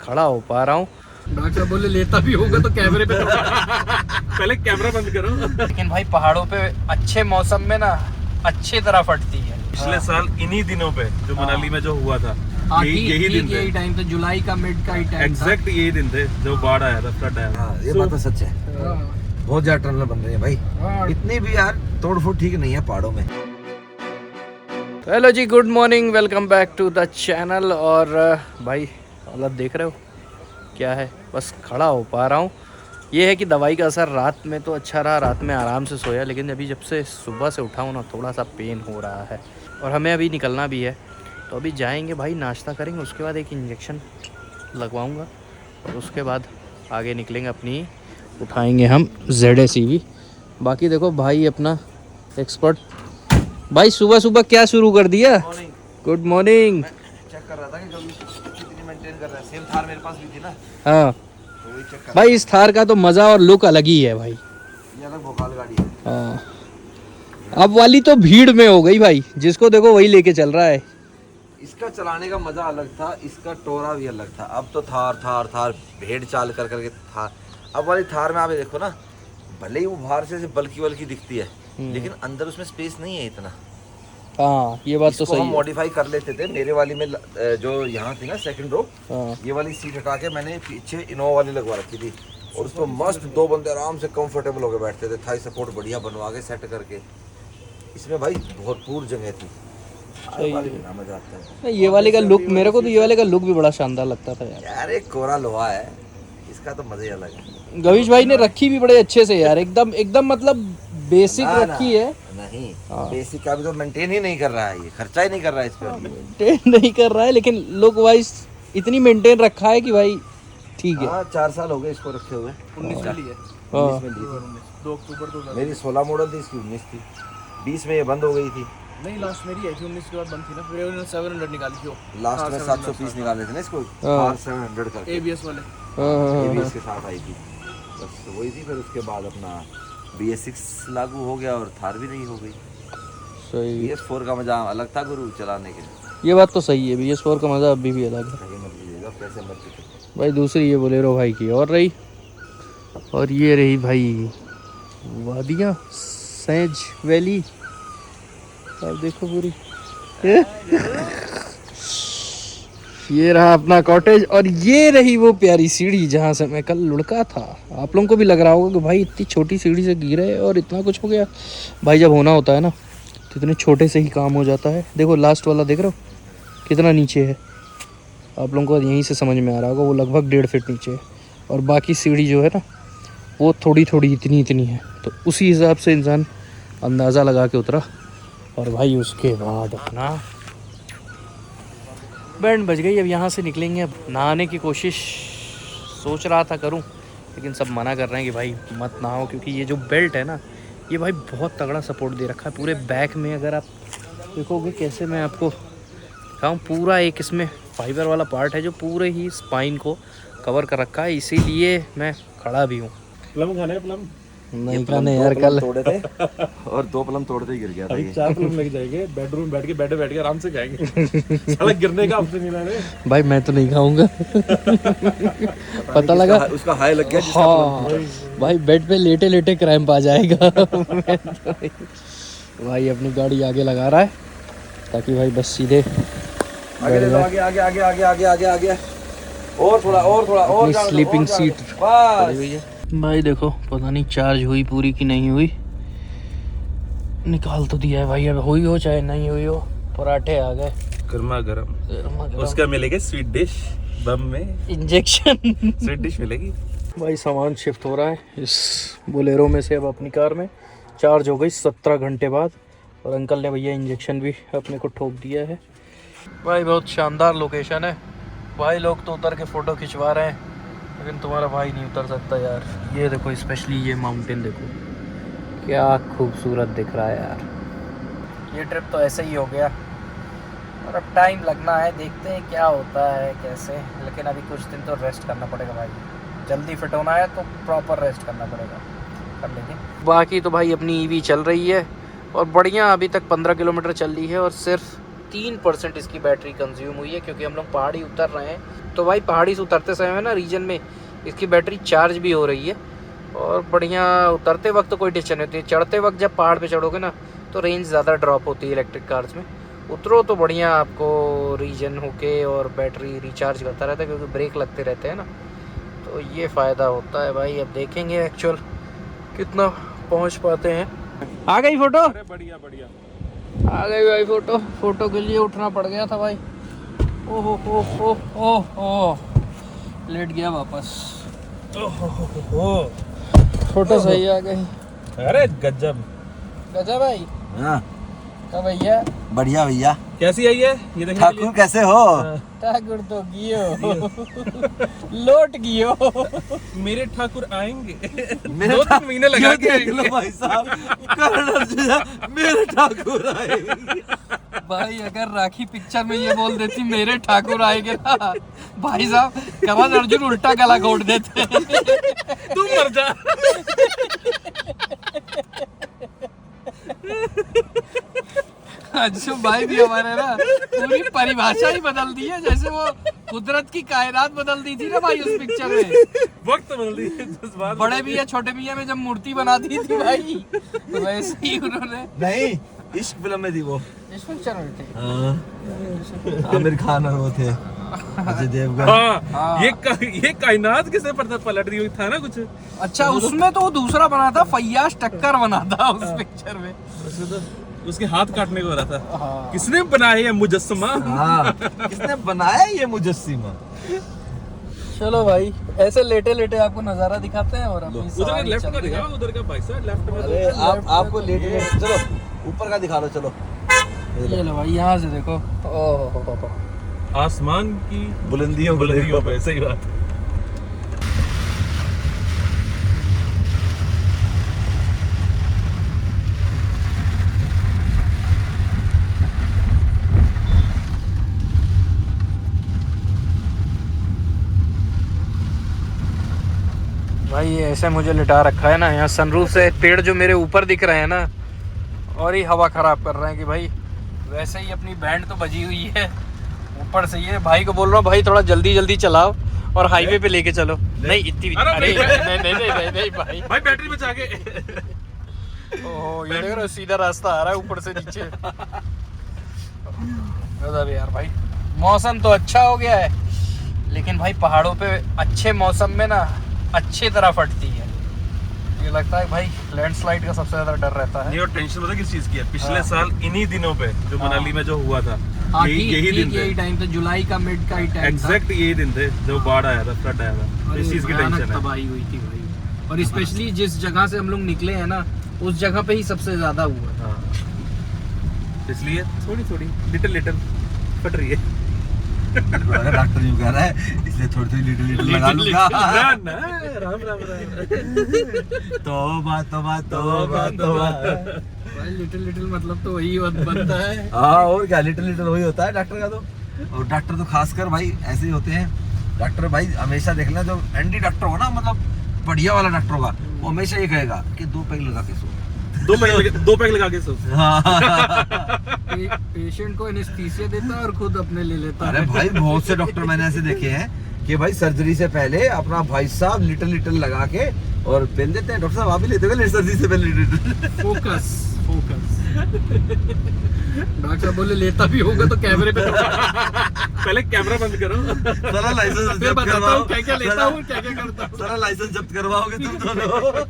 खड़ा हो पा रहा हूँ। डॉक्टर बोले लेता भी होगा तो कैमरे पे पहले कैमरा बंद करो। लेकिन भाई पहाड़ों पे अच्छे मौसम में ना अच्छी तरह फटती है। पिछले साल इन्हीं दिनों पे जो मनाली में जो हुआ था, यही दिन थे। यही टाइम था, जुलाई का मिड का ही टाइम था। एग्जैक्ट यही दिन थे जो बाढ़ आया था, फ्लड आया था। ये बात तो सच है। बहुत ज्यादा टनल बन रही है भाई। इतनी भी यार तोड़ फोड़ ठीक नहीं है पहाड़ों में। हेलो जी, good morning, welcome back to the channel. और भाई हालत देख रहे हो क्या है, बस खड़ा हो पा रहा हूँ। ये है कि दवाई का असर रात में तो अच्छा रहा, रात में आराम से सोया, लेकिन अभी जब से सुबह से उठा हूँ ना थोड़ा सा पेन हो रहा है। और हमें अभी निकलना भी है, तो अभी जाएंगे भाई, नाश्ता करेंगे, उसके बाद एक इंजेक्शन लगवाऊंगा और उसके बाद आगे निकलेंगे, अपनी उठाएंगे हम ZACV। बाकी देखो भाई अपना एक्सपर्ट भाई सुबह सुबह क्या शुरू कर दिया। Good morning. चेक कर रहा था कि कितनी मेंटेन कर रहा है। सेम थार मेरे पास भी थी ना, हाँ तो वही चेक कर। भाई इस थार का तो मज़ा और लुक अलग ही है भाई। ये अलग भोकाल गाड़ी है। हाँ, अब वाली तो भीड़ में हो गई भाई, जिसको देखो वही लेके चल रहा है। इसका चलाने का मजा अलग था, इसका टोरा भी अलग था। अब तो थार थार थार भेड़ चाल कर करके थार। अब वाली थार में आप ये देखो ना, भले ही वो बाहर से बल्कि वल्की दिखती है, लेकिन अंदर उसमें स्पेस नहीं है इतना। हाँ ये बात तो इसको सही हम है। मॉडिफाई कर लेते थे। मेरे वाली में जो यहाँ थी ना सेकंड रो, हाँ ये वाली सीट हटा के मैंने पीछे इनोवा वाली लगवा रखी थी, और उसमें मस्त दो बंदे आराम से कंफर्टेबल होकर बैठते थे। थाई सपोर्ट बढ़िया बनवा के सेट करके। इसमें भाई भरपूर जगह थी। सही है। मजा आता है नहीं, ये वाले का लुक, मेरे को तो ये वाले का लुक भी बड़ा शानदार लगता था यार। यार। एक कोरा लोहा है, इसका तो मजा ही अलग है। गवीश भाई ने रखी भी बड़े अच्छे से यार, एकदम एकदम मतलब बेसिक ना, रखी है। नहीं हाँ। बेसिक का भी तो मेंटेन ही नहीं कर रहा है, ये खर्चा ही नहीं कर रहा है इस पे। मेंटेन नहीं कर रहा है, लेकिन लुक वाइज इतनी मेंटेन रखा है कि भाई ठीक है। हाँ 4 साल हो गए इसको रखे हुए। 19 में ली है, हाँ 19 में ली थी 2 अक्टूबर 2000। मेरी 16 मॉडल थी, इसकी 19 थी। 20 में ये बंद हो गई थी। नहीं, लास्ट मेरी आई थी 19 के बाद बंद थी ना, फिर उन्होंने 700 निकाली थी वो। लास्ट में 700 पीस निकाले थे ना इसको, हाँ। 700 करके। ABS वाले। ये भी हाँ, इसके साथ आई थी, बस वही थी। फिर उसके बाद अपना BS6 लागू हो गया और थार भी नहीं हो गई। सही। BS4 का मजा अलग था गुरु, चलाने के लिए। ये बात तो सही है, BS4 का मज़ा अभी भी अलग है कहीं मत लीजिएगा, पैसे मत दीजिए। भाई। दूसरी ये बोलेरो भाई की और रही, और ये रही भाई वादियाँ, सैज वैली। अब देखो पूरी ये रहा अपना कॉटेज, और ये रही वो प्यारी सीढ़ी जहाँ से मैं कल लुढ़का था। आप लोगों को भी लग रहा होगा कि भाई इतनी छोटी सीढ़ी से गिरे और इतना कुछ हो गया। भाई जब होना होता है ना तो इतने छोटे से ही काम हो जाता है। देखो लास्ट वाला देख रहे हो कितना नीचे है, आप लोगों को यहीं से समझ में आ रहा होगा। वो लगभग 1.5 फीट नीचे है, और बाकी सीढ़ी जो है ना वो थोड़ी थोड़ी इतनी इतनी है। तो उसी हिसाब से इंसान अंदाज़ा लगा के उतरा। और भाई उसके बाद अपना बैंड बज गई। अब यहाँ से निकलेंगे, अब नहाने की कोशिश सोच रहा था करूँ, लेकिन सब मना कर रहे हैं कि भाई मत नहाओ, क्योंकि ये जो बेल्ट है ना ये भाई बहुत तगड़ा सपोर्ट दे रखा है पूरे बैक में। अगर आप देखोगे कैसे मैं आपको दिखाऊँ, पूरा एक इसमें फाइबर वाला पार्ट है जो पूरे ही स्पाइन को कवर कर रखा है, इसीलिए मैं खड़ा भी हूँ। प्लम खाने प्लम नहीं खाने यार, कल तोड़े थे और 2 प्लम तोड़ते ही गिर गया था अभी ये। 4 प्लम लेके जाएंगे, बेडरूम में बैठ के आराम से खाएंगे। साला गिरने का ऑप्शन नहीं लाने। भाई मैं तो नहीं खाऊंगा। पता लगा उसका हाई लग गया जिसका हाँ भाई, बेड पे लेटे लेटे क्रैम्प आ जाएगा। मैं तो नहीं। भाई अपनी गाड़ी आगे लगा रहा है ताकि भाई बस सीधे आगे ले लो, आगे आगे आगे आगे आगे आगे आगे। और थोड़ा और जाओ, स्लीपिंग और जाओ। सीट बस। पड़ी हुई है। भाई देखो पता नहीं चार्ज हुई पूरी की नहीं हुई, निकाल तो दिया है भाई। अब हुई हो चाहे नहीं हुई हो, पराठे आ गए गर्मा गर्म। उसका मिलेगा स्वीट डिश, बम में इंजेक्शन। स्वीट डिश मिलेगी। भाई सामान शिफ्ट हो रहा है इस बोलेरो में से अब अपनी कार में। चार्ज हो गई 17 घंटे बाद, और अंकल ने भैया इंजेक्शन भी अपने को ठोक दिया है। भाई बहुत शानदार लोकेशन है भाई, लोग तो उतर के फ़ोटो खिंचवा रहे हैं, लेकिन तुम्हारा भाई नहीं उतर सकता यार। ये देखो स्पेशली ये माउंटेन देखो क्या खूबसूरत दिख रहा है यार। ये ट्रिप तो ऐसे ही हो गया, और अब टाइम लगना है, देखते हैं क्या होता है कैसे। लेकिन अभी कुछ दिन तो रेस्ट करना पड़ेगा भाई, जल्दी फिट होना है तो प्रॉपर रेस्ट करना पड़ेगा, कर लेंगे। बाकी तो भाई अपनी EV चल रही है और बढ़िया, अभी तक 15 किलोमीटर चल ली है, और सिर्फ 3% इसकी बैटरी कंज्यूम हुई है, क्योंकि हम लोग पहाड़ी उतर रहे हैं। तो भाई पहाड़ी से उतरते समय ना रीजन में इसकी बैटरी चार्ज भी हो रही है, और बढ़िया उतरते वक्त तो कोई टेंशन नहीं होती है। चढ़ते वक्त जब पहाड़ पे चढ़ोगे ना तो रेंज ज़्यादा ड्रॉप होती है इलेक्ट्रिक कार्स में। उतरो तो बढ़िया आपको रीजन होके और बैटरी रिचार्ज करता रहता है, क्योंकि ब्रेक लगते रहते हैं ना, तो ये फ़ायदा होता है भाई। अब देखेंगे एक्चुअल कितना पहुंच पाते हैं। आ गई फोटो, अरे बढ़िया बढ़िया। आ गई भाई फोटो। फोटो के लिए उठना पड़ गया था भाई। ओहो ओह ओह ओह, लेट गया वापस। फोटो सही आ गई। अरे गजब। गजब भाई। हाँ का भैया बढ़िया भैया। कैसी आई है ये देखने के ठाकुर कैसे हो? ठाकुर तो गियो लोट गियो। लिए? मेरे ठाकुर आएंगे। मेरे 2-3 महीने लगा के देख लो भाई साहब, करण अर्जुन मेरे ठाकुर आएंगे। भाई अगर राखी पिक्चर में ये बोल देती मेरे ठाकुर आएंगे ना, भाई साहब करण अर्जुन उल्टा गला घोट देते। तू मर जा। अंशु भाई भी हमारे ना पूरी परिभाषा ही बदल दी है, जैसे वो कुदरत की कायनात बदल दी थी ना भाई उस पिक्चर में। वक्त बदल दिए जज्बात। बड़े मियां छोटे मियां में जब मूर्ति बना दी थी भाई, तो वैसे ही उन्होंने नहीं, इश्क फिल्म में थी वो। इस पिक्चर में थे। आमिर खान और वो थे अजय देवगन। हाँ, ये कायनात किसे पलट रही हुई था ना कुछ। अच्छा उसमें तो वो दूसरा बना था, फैयाज टक्कर बना था उस पिक्चर में। उसके हाथ काटने को हो रहा था। हाँ। किसने बनाया ये मुजस्समा? हाँ, किसने बनाया ये मुजस्सिमा? चलो भाई ऐसे लेटे लेटे आपको नजारा दिखाते हैं और अपनी उधर सवारी लेफ्ट चल का रही है। दिखाओ, उधर का भाई साहब लेफ्ट में। अरे आपको लेट चलो ऊपर का दिखा लो, चलो ये लो भाई यहाँ से देखो। ओह आसमान की बुलंदियों बुलंदियों पे। सही बात। भाई ये ऐसे मुझे लिटा रखा है ना यहाँ सनरूफ से, पेड़ जो मेरे ऊपर दिख रहे हैं ना और ही हवा खराब कर रहे हैं कि भाई वैसे ही अपनी बैंड तो बजी हुई है, ऊपर से ये भाई को बोल रहा हूँ भाई थोड़ा जल्दी जल्दी चलाओ और हाईवे पे लेके चलो। नहीं इतनी अरे अरे नहीं भाई भाई बैटरी बचा के। ओह ये देख रहे हो सीधा रास्ता आ रहा है ऊपर से नीचे। गजब यार भाई, मौसम तो अच्छा हो गया है, लेकिन भाई पहाड़ों पे अच्छे मौसम में ना अच्छी तरह फटती है। ये लगता है भाई लैंडस्लाइड का सबसे ज्यादा डर रहता है। नहीं, और टेंशन पता किस चीज की है? पिछले हाँ। साल इन्हीं दिनों पे जो मनाली में जो हुआ था, हाँ, यही दिन थे। यही टाइम था, जुलाई का मिड का ही टाइम था। एग्जैक्ट यही दिन थे जब बाढ़ आया था, फ्लड आया था। और इस चीज की भयानक टेंशन है। तबाही हुई थी भाई, और स्पेशली जिस जगह से हम लोग निकले हैं ना उस जगह पे ही सबसे ज्यादा हुआ था। हाँ। इसलिए थोड़ी थोड़ी लिटिल फट रही है। डॉक्टर यूं कह रहा है, इसलिए थोड़ी थोड़ी लिटिल लगा लूंगा। ना राम राम तौबा तौबा तौबा तौबा। भाई लिटिल मतलब तो वही बनता है। हाँ और क्या, लिटिल वही होता है डॉक्टर का तो। और डॉक्टर तो खासकर भाई ऐसे ही होते हैं। डॉक्टर भाई हमेशा देख लेना, जो एंटी डॉक्टर हो ना, मतलब बढ़िया वाला डॉक्टर होगा, वो हमेशा ये कहेगा कि 2 पैग लगा के सो। 2 पैग लगा के सो। पेशेंट को एनेस्थीसिया देता है और खुद अपने ले लेता अरे है। भाई बहुत से डॉक्टर मैंने ऐसे देखे हैं कि भाई सर्जरी से पहले अपना भाई साहब लिटिल लगा के और पेन देते हैं। डॉक्टर साहब आप भी लेते हो सर्जरी से पहले लिटिल? फोकस डॉक्टर साहब बोले लेता भी होगा तो कैमरे पे पहले कैमरा बंद करो, सारा लाइसेंस फिर जब्त बताता करवाओ। हूँ क्या क्या लेता हूँ क्या क्या करता हूँ। सारा लाइसेंस जब्त करवाओगे तुम दोनों।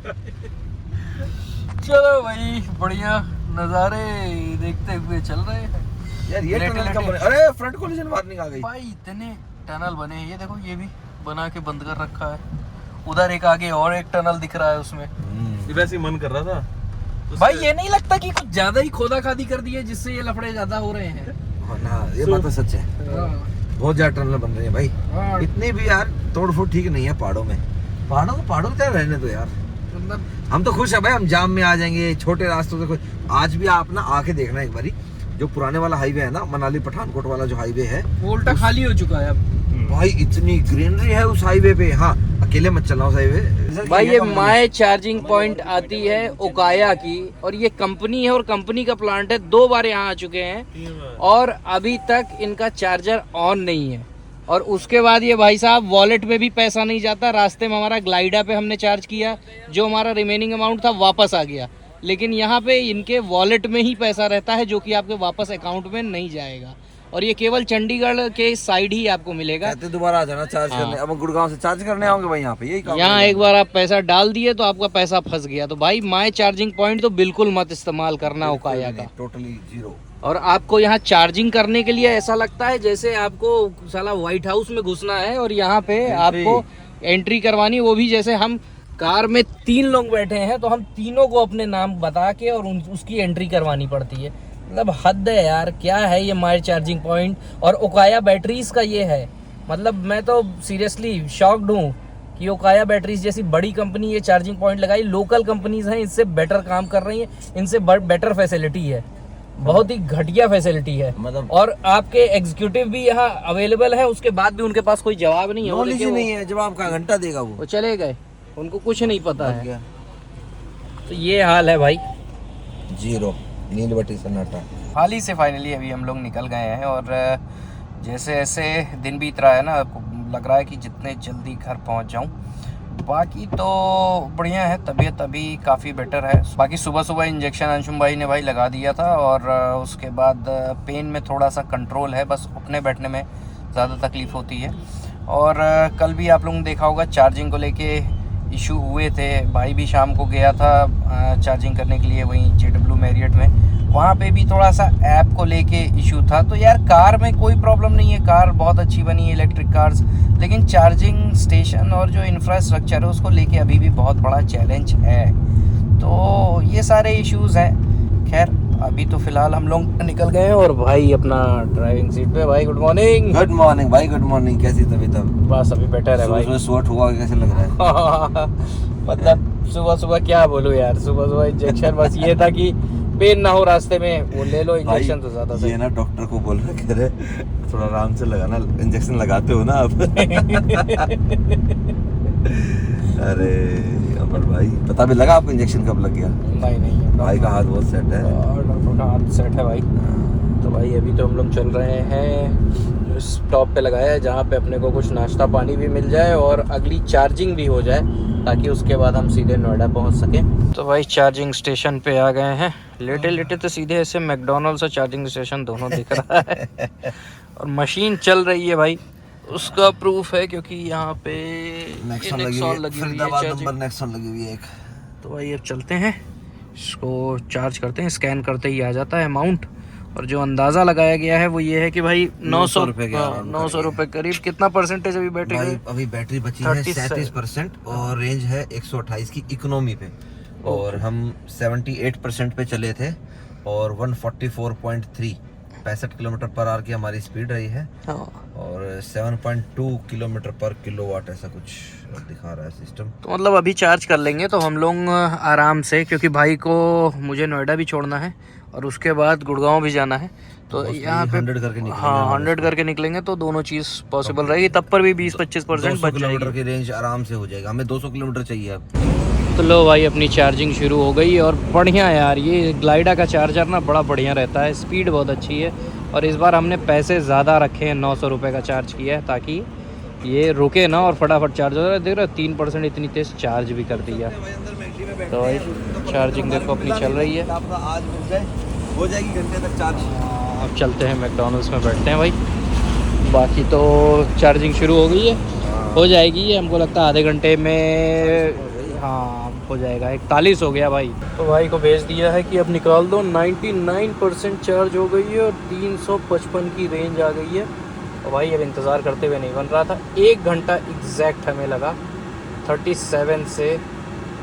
चलो भाई बढ़िया नज़ारे देखते हुए चल रहे हैं यार ये लेटे टनल कब लेटे। बने? अरे फ्रंट कोलिजन वार्निंग आ गई भाई। इतने टनल बने हैं, ये देखो ये भी बना के बंद कर रखा है। उधर एक आगे और एक टनल दिख रहा है उसमें। ये वैसे ही मन कर रहा था। भाई ये नहीं लगता कि कुछ ज्यादा ही खोदा खादी कर दी है जिससे ये लफड़े ज्यादा हो रहे हैं? ना ये बात तो सच है, बहुत ज्यादा टनल बन रही है भाई। हाँ, इतनी भी यार तोड़ फोड़ ठीक नहीं है पहाड़ों में। पहाड़ों की तरह रहने दो यार। मतलब हम तो खुश है भाई, हम जाम में आ जाएंगे, छोटे रास्तों से। आज भी आप ना आके देखना एक बारी, जो पुराने वाला हाईवे है ना, मनाली पठानकोट वाला जो हाईवे है, वो उल्टा खाली हो चुका है अब। भाई इतनी ग्रीनरी है उस हाईवे पे। हाँ अकेले मत चलाओ सही वे भाई ये माय चार्जिंग पॉइंट आती है ओकाया की, और ये कंपनी है और कंपनी का प्लांट है। 2 बार यहाँ आ चुके हैं और अभी तक इनका चार्जर ऑन नहीं है। और उसके बाद ये भाई साहब वॉलेट में भी पैसा नहीं जाता। रास्ते में हमारा ग्लाइडा पे हमने चार्ज किया, जो हमारा रिमेनिंग अमाउंट था वापस आ गया, लेकिन यहाँ पे इनके वॉलेट में ही पैसा रहता है, जो कि आपके वापस अकाउंट में नहीं जाएगा। और ये केवल चंडीगढ़ के साइड ही आपको मिलेगा। कहते दोबारा आ जाना चार्ज करने। अब गुड़गांव से चार्ज करने आओगे भाई यहाँ पे, यही काम यहाँ एक बार आप पैसा डाल दिए तो आपका पैसा फंस गया। तो भाई माय चार्जिंग पॉइंट तो बिल्कुल मत इस्तेमाल करना ओकाया का। Totally zero. और आपको यहाँ चार्जिंग करने के लिए ऐसा लगता है जैसे आपको साला व्हाइट हाउस में घुसना है और यहाँ पे आपको एंट्री करवानी, वो भी जैसे हम कार में 3 लोग बैठे हैं तो हम तीनों को अपने नाम बता के और उसकी एंट्री करवानी पड़ती है। मतलब हद है यार, क्या है ये माय चार्जिंग पॉइंट। और ओकाया बैटरीज का ये है, मतलब मैं तो सीरियसली शॉक्ड हूँ कि ओकाया बैटरीज जैसी बड़ी कंपनी ये चार्जिंग पॉइंट लगाई। लोकल कंपनीज हैं, इससे बेटर काम कर रही हैं, इनसे बेटर फैसिलिटी है, बहुत ही घटिया फैसिलिटी है। मतलब और आपके एग्जीक्यूटिव भी यहाँ अवेलेबल है, उसके बाद भी उनके पास कोई जवाब नहीं है। वो नॉलेज देखिए, नहीं है, जवाब का घंटा देगा वो चले गए, उनको कुछ नहीं पता है। गया। तो ये हाल है भाई, जीरो नील बटी सन्नाटा। हाल ही से फाइनली अभी हम लोग निकल गए हैं और जैसे ऐसे दिन बीत रहा है ना, लग रहा है कि जितने जल्दी घर पहुंच जाऊं। बाकी तो बढ़िया है, तबीयत अभी काफ़ी बेटर है। बाकी सुबह सुबह इंजेक्शन अंशुम भाई ने भाई लगा दिया था और उसके बाद पेन में थोड़ा सा कंट्रोल है, बस उठने बैठने में ज़्यादा तकलीफ़ होती है। और कल भी आप लोगों ने देखा होगा चार्जिंग को लेके इशू हुए थे। भाई भी शाम को गया था चार्जिंग करने के लिए वहीं JW मैरियट में, वहाँ पे भी थोड़ा सा ऐप को लेके इशू था। तो यार कार में कोई प्रॉब्लम नहीं है, कार बहुत अच्छी बनी है, इलेक्ट्रिक कार्स, लेकिन चार्जिंग स्टेशन और जो इंफ्रास्ट्रक्चर है उसको लेके अभी भी बहुत बड़ा चैलेंज है। तो ये सारे इश्यूज़ हैं। खैर अभी तो फिलहाल हम लोग निकल गए हैं और भाई अपना ड्राइविंग सीट पे। भाई गुड मॉर्निंग। गुड मॉर्निंग भाई, गुड मॉर्निंग। कैसी तबीयत अब? बस अभी बेटर है भाई। सुबह स्वेट हुआ कैसे लग रहा है? मतलब सुबह सुबह क्या बोलूं यार, सुबह सुबह इंजेक्शन, बस ये था कि पेन ना हो रास्ते में, वो ले लो इंजेक्शन तो ज्यादा सही। ये ना डॉक्टर को बोल रहे, कह रहे थोड़ा आराम से लगाना, इंजेक्शन लगाते हो ना आप। अरे अमर भाई, पता भी लगा आपको इंजेक्शन कब लग गया? नहीं भाई का हाथ बहुत सेट है। डॉक्टर का हाथ सेट है भाई। तो भाई अभी तो हम लोग चल रहे हैं स्टॉप पे लगाया है, जहाँ पे अपने को कुछ नाश्ता पानी भी मिल जाए और अगली चार्जिंग भी हो जाए, ताकि उसके बाद हम सीधे नोएडा पहुँच सकें। तो भाई चार्जिंग स्टेशन पे आ गए हैं। लेटे लेटे तो सीधे ऐसे मैकडोनल्ड्स और चार्जिंग स्टेशन दोनों दिख रहा है। और मशीन चल रही है भाई, उसका प्रूफ है क्योंकि यहाँ पे नेक्सॉन लगी हुई है एक। तो भाई अब चलते हैं, इसको चार्ज करते हैं, स्कैन करते ही आ जाता है अमाउंट। और जो अंदाज़ा लगाया गया है वो ये है कि भाई 900 रुपये करीब। कितना परसेंटेज अभी बैटरी है? अभी बैटरी बची है 37% और रेंज है 128 की इकोनॉमी पे, और हम 78% पे चले थे और 144.3 65 किलोमीटर पर आवर की हमारी स्पीड रही है। और 7.2 किलोमीटर पर किलोवाट ऐसा कुछ दिखा रहा है सिस्टम। तो मतलब अभी चार्ज कर लेंगे तो हम लोग आराम से, क्योंकि भाई को मुझे नोएडा भी छोड़ना है और उसके बाद गुड़गांव भी जाना है। तो यहाँ पे 100 करके निकलेंगे। हाँ 100 करके निकलेंगे तो दोनों चीज़ पॉसिबल रहेगी, तब पर भी 20-25% बच किलोमीटर जाएगी। की रेंज आराम से हो जाएगा। हमें 200 किलोमीटर चाहिए अब। तो लो भाई अपनी चार्जिंग शुरू हो गई और बढ़िया यार, ये ग्लाइडा का चार्जर ना बड़ा बढ़िया रहता है, स्पीड बहुत अच्छी है। और इस बार हमने पैसे ज़्यादा रखे हैं, 900 रुपये का चार्ज किया है ताकि ये रुके ना और फटाफट चार्ज हो रहा है। देख रहे हो 3% इतनी तेज़ चार्ज भी कर दिया। तो भाई चार्जिंग देखो अपनी चल रही है। आज मिल जाए हो जाएगी घंटे तक चार्ज। अब चलते हैं मैकडॉनल्ड्स में बैठते हैं भाई। बाकी तो चार्जिंग शुरू हो गई है, हो जाएगी ये हमको लगता है आधे घंटे में। हाँ हो जाएगा, 41 हो गया भाई। तो भाई को भेज दिया है कि अब निकाल दो। 99% चार्ज हो गई है और 355 की रेंज आ गई है। और भाई अब इंतज़ार करते हुए नहीं बन रहा था, 1 घंटा एग्जैक्ट हमें लगा 37 से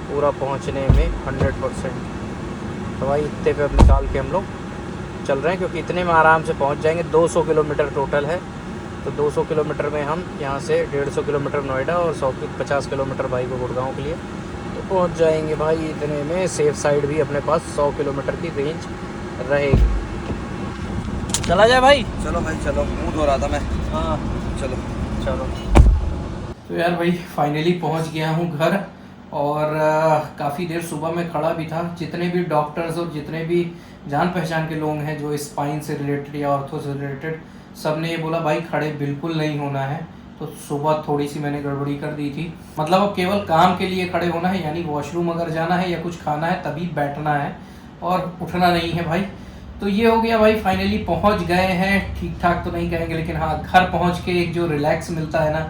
पूरा पहुंचने में 100%। तो भाई इतने पे अब निकाल के हम लोग चल रहे हैं, क्योंकि इतने में आराम से पहुंच जाएंगे। 200 किलोमीटर टोटल है, तो 200 किलोमीटर में हम यहाँ से 150 किलोमीटर नोएडा और 150 किलोमीटर भाई को गुड़गांव के लिए तो पहुँच जाएंगे भाई। इतने में सेफ साइड भी अपने पास 100 किलोमीटर की रेंज रहेगी। चला जाए भाई। चलो भाई चलो, मुँह धो रहा था मैं। हाँ चलो चलो। तो यार भाई फाइनली पहुंच गया हूं घर और काफ़ी देर सुबह में खड़ा भी था। जितने भी डॉक्टर्स और जितने भी जान पहचान के लोग हैं जो स्पाइन से रिलेटेड या ऑर्थो से रिलेटेड, सब ने ये बोला भाई खड़े बिल्कुल नहीं होना है। तो सुबह थोड़ी सी मैंने गड़बड़ी कर दी थी। मतलब अब केवल काम के लिए खड़े होना है, यानी वॉशरूम अगर जाना है या कुछ खाना है तभी बैठना है और उठना नहीं है भाई। तो ये हो गया भाई, फाइनली पहुंच गए हैं। ठीक ठाक तो नहीं कहेंगे, लेकिन हाँ घर पहुंच के एक जो रिलैक्स मिलता है ना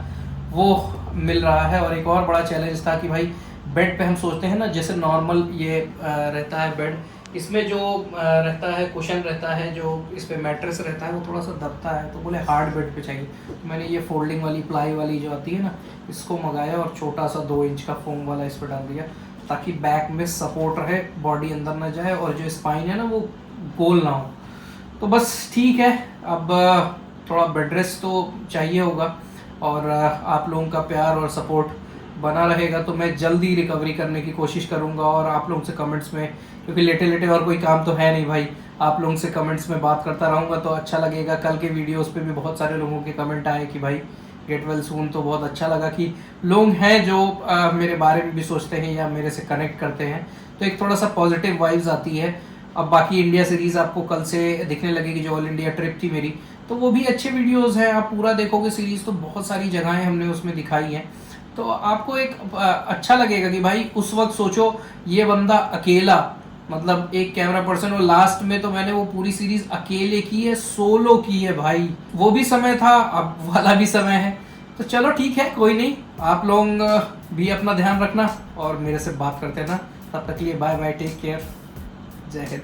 वो मिल रहा है। और एक और बड़ा चैलेंज था कि भाई बेड पे हम सोचते हैं ना, जैसे नॉर्मल ये रहता है बेड, इसमें जो रहता है कुशन रहता है, जो इस पे मैट्रेस रहता है वो थोड़ा सा दबता है। तो बोले हार्ड बेड पे चाहिए, तो मैंने ये फोल्डिंग वाली प्लाई वाली जो आती है ना इसको मंगाया और छोटा सा 2 इंच का फोम वाला इस पर डाल दिया, ताकि बैक में सपोर्ट रहे, बॉडी अंदर ना जाए और जो स्पाइन है ना वो गोल ना हो। तो बस ठीक है, अब थोड़ा बेड रेस्ट तो चाहिए होगा और आप लोगों का प्यार और सपोर्ट बना रहेगा तो मैं जल्दी रिकवरी करने की कोशिश करूंगा। और आप लोगों से कमेंट्स में, क्योंकि लेटे लेटे और कोई काम तो है नहीं भाई, आप लोगों से कमेंट्स में बात करता रहूँगा तो अच्छा लगेगा। कल के वीडियोस पे भी बहुत सारे लोगों के कमेंट आए कि भाई गेट वेल सून, तो बहुत अच्छा लगा कि लोग हैं जो मेरे बारे में भी सोचते हैं या मेरे से कनेक्ट करते हैं, तो एक थोड़ा सा पॉजिटिव वाइब्स आती है। अब बाकी इंडिया सीरीज़ आपको कल से दिखने लगेगी, जो ऑल इंडिया ट्रिप थी मेरी, तो वो भी अच्छे वीडियोस हैं। आप पूरा देखोगे सीरीज़ तो बहुत सारी जगहें हमने उसमें दिखाई हैं, तो आपको एक अच्छा लगेगा कि भाई उस वक्त सोचो ये बंदा अकेला, मतलब एक कैमरा पर्सन, और लास्ट में तो मैंने वो पूरी सीरीज अकेले की है, सोलो की है भाई। वो भी समय था, अब वाला भी समय है। तो चलो ठीक है, कोई नहीं, आप लोग भी अपना ध्यान रखना और मेरे से बात करते ना। तब तक के लिए बाय बाय, टेक केयर, जय हिंद।